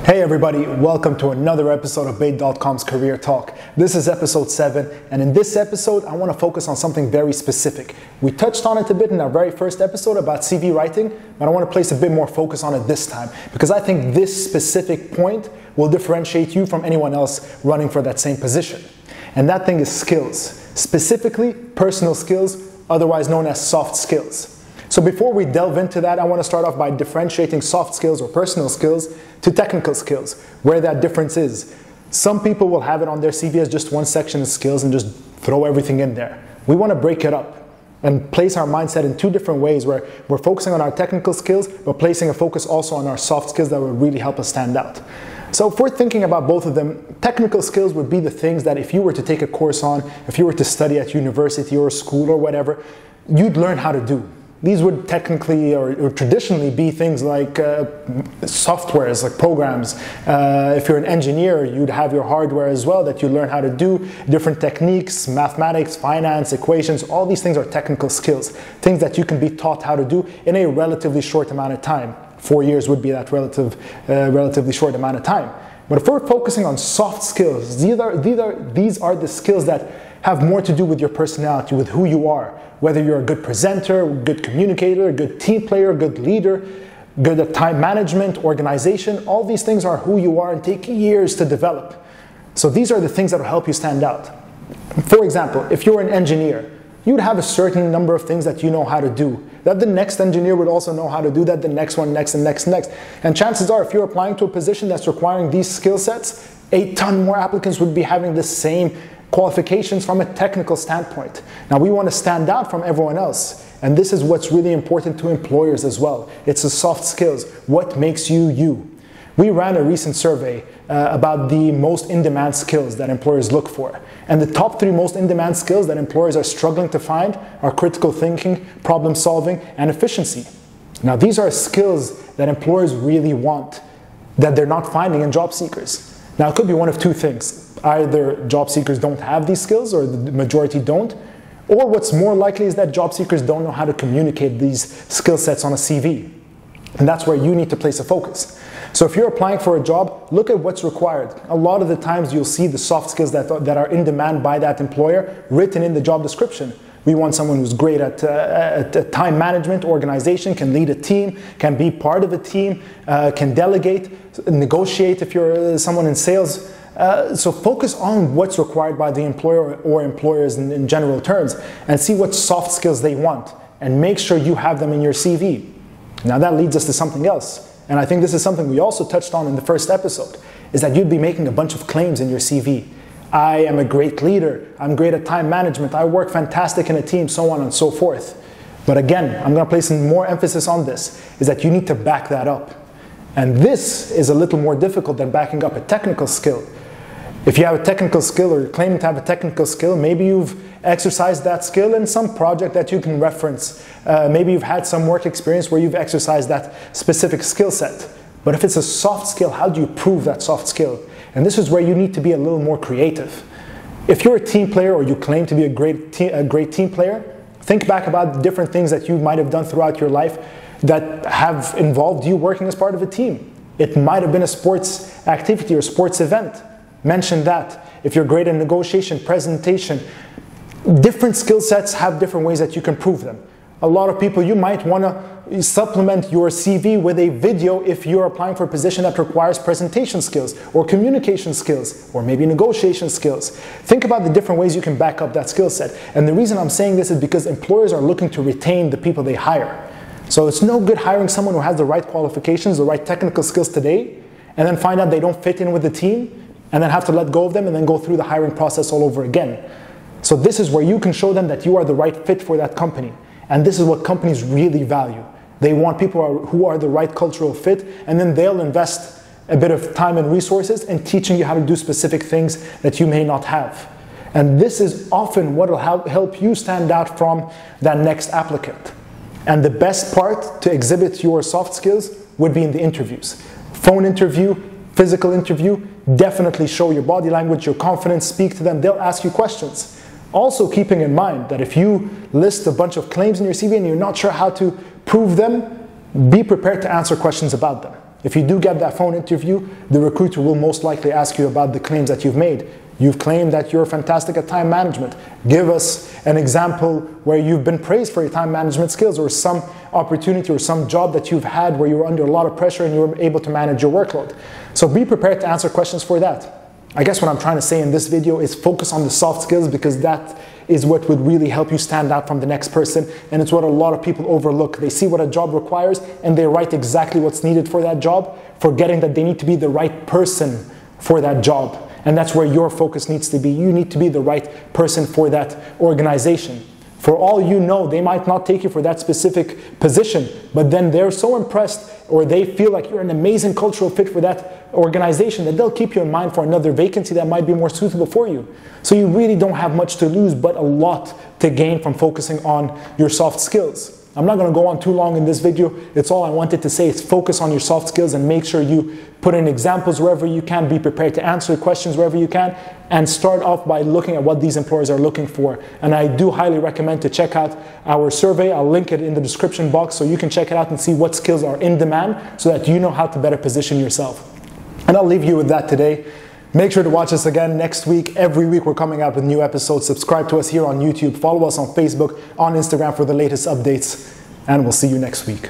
Hey everybody, welcome to another episode of Bayt.com's Career Talk. This is episode 7, and in this episode, I want to focus on something very specific. We touched on it a bit in our very first episode about CV writing, but I want to place a bit more focus on it this time, because I think this specific point will differentiate you from anyone else running for that same position. And that thing is skills, specifically personal skills, otherwise known as soft skills. So before we delve into that, I want to start off by differentiating soft skills or personal skills to technical skills, where that difference is. Some people will have it on their CV as just one section of skills and just throw everything in there. We want to break it up and place our mindset in two different ways, where we're focusing on our technical skills, but placing a focus also on our soft skills that will really help us stand out. So if we're thinking about both of them, technical skills would be the things that if you were to take a course on, if you were to study at university or school or whatever, you'd learn how to do. These would technically or traditionally be things like softwares, like programs. If you're an engineer, you'd have your hardware as well that you learn how to do, different techniques, mathematics, finance, equations, all these things are technical skills, things that you can be taught how to do in a relatively short amount of time. 4 years would be that relatively short amount of time. But if we're focusing on soft skills, these are the skills that have more to do with your personality, with who you are. Whether you're a good presenter, good communicator, a good team player, good leader, good at time management, organization, all these things are who you are and take years to develop. So these are the things that will help you stand out. For example, if you're an engineer, you'd have a certain number of things that you know how to do, that the next engineer would also know how to do, that the next one, next and next. And chances are, if you're applying to a position that's requiring these skill sets, a ton more applicants would be having the same qualifications from a technical standpoint. Now we want to stand out from everyone else, and this is what's really important to employers as well. It's the soft skills. What makes you you? We ran a recent survey about the most in-demand skills that employers look for, and the top 3 most in-demand skills that employers are struggling to find are critical thinking, problem solving, and efficiency. Now these are skills that employers really want, that they're not finding in job seekers. Now it could be one of two things. Either job seekers don't have these skills, or the majority don't, or what's more likely is that job seekers don't know how to communicate these skill sets on a CV. And that's where you need to place a focus. So if you're applying for a job, look at what's required. A lot of the times you'll see the soft skills that are in demand by that employer written in the job description. We want someone who's great at time management, organization, can lead a team, can be part of a team, can delegate, negotiate if you're someone in sales. So focus on what's required by the employer or employers in general terms, and see what soft skills they want, and make sure you have them in your CV. Now that leads us to something else, and I think this is something we also touched on in the first episode, is that you'd be making a bunch of claims in your CV. I am a great leader, I'm great at time management, I work fantastic in a team, so on and so forth. But again, I'm going to place more emphasis on this, is that you need to back that up. And this is a little more difficult than backing up a technical skill. If you have a technical skill, or you're claiming to have a technical skill, maybe you've exercised that skill in some project that you can reference. Maybe you've had some work experience where you've exercised that specific skill set. But if it's a soft skill, how do you prove that soft skill? And this is where you need to be a little more creative. If you're a team player, or you claim to be a great team player, think back about the different things that you might have done throughout your life that have involved you working as part of a team. It might have been a sports activity or sports event. Mention that. If you're great in negotiation, presentation, different skill sets have different ways that you can prove them. A lot of people, you might want to supplement your CV with a video if you're applying for a position that requires presentation skills, or communication skills, or maybe negotiation skills. Think about the different ways you can back up that skill set. And the reason I'm saying this is because employers are looking to retain the people they hire. So it's no good hiring someone who has the right qualifications, the right technical skills today, and then find out they don't fit in with the team, and then have to let go of them and then go through the hiring process all over again. So this is where you can show them that you are the right fit for that company. And this is what companies really value. They want people who are the right cultural fit, and then they'll invest a bit of time and resources in teaching you how to do specific things that you may not have. And this is often what will help you stand out from that next applicant. And the best part to exhibit your soft skills would be in the interviews. Phone interview, physical interview, definitely show your body language, your confidence, speak to them, they'll ask you questions. Also keeping in mind that if you list a bunch of claims in your CV and you're not sure how to prove them, be prepared to answer questions about them. If you do get that phone interview, the recruiter will most likely ask you about the claims that you've made. You've claimed that you're fantastic at time management. Give us an example where you've been praised for your time management skills, or some opportunity or some job that you've had where you were under a lot of pressure and you were able to manage your workload. So be prepared to answer questions for that. I guess what I'm trying to say in this video is focus on the soft skills, because that is what would really help you stand out from the next person, and it's what a lot of people overlook. They see what a job requires and they write exactly what's needed for that job, forgetting that they need to be the right person for that job. And that's where your focus needs to be. You need to be the right person for that organization. For all you know, they might not take you for that specific position, but then they're so impressed, or they feel like you're an amazing cultural fit for that organization, that they'll keep you in mind for another vacancy that might be more suitable for you. So you really don't have much to lose, but a lot to gain from focusing on your soft skills. I'm not going to go on too long in this video. It's all I wanted to say is focus on your soft skills and make sure you put in examples wherever you can, be prepared to answer questions wherever you can, and start off by looking at what these employers are looking for. And I do highly recommend to check out our survey. I'll link it in the description box so you can check it out and see what skills are in demand so that you know how to better position yourself. And I'll leave you with that today. Make sure to watch us again next week. Every week we're coming out with new episodes. Subscribe to us here on YouTube. Follow us on Facebook, on Instagram for the latest updates. And we'll see you next week.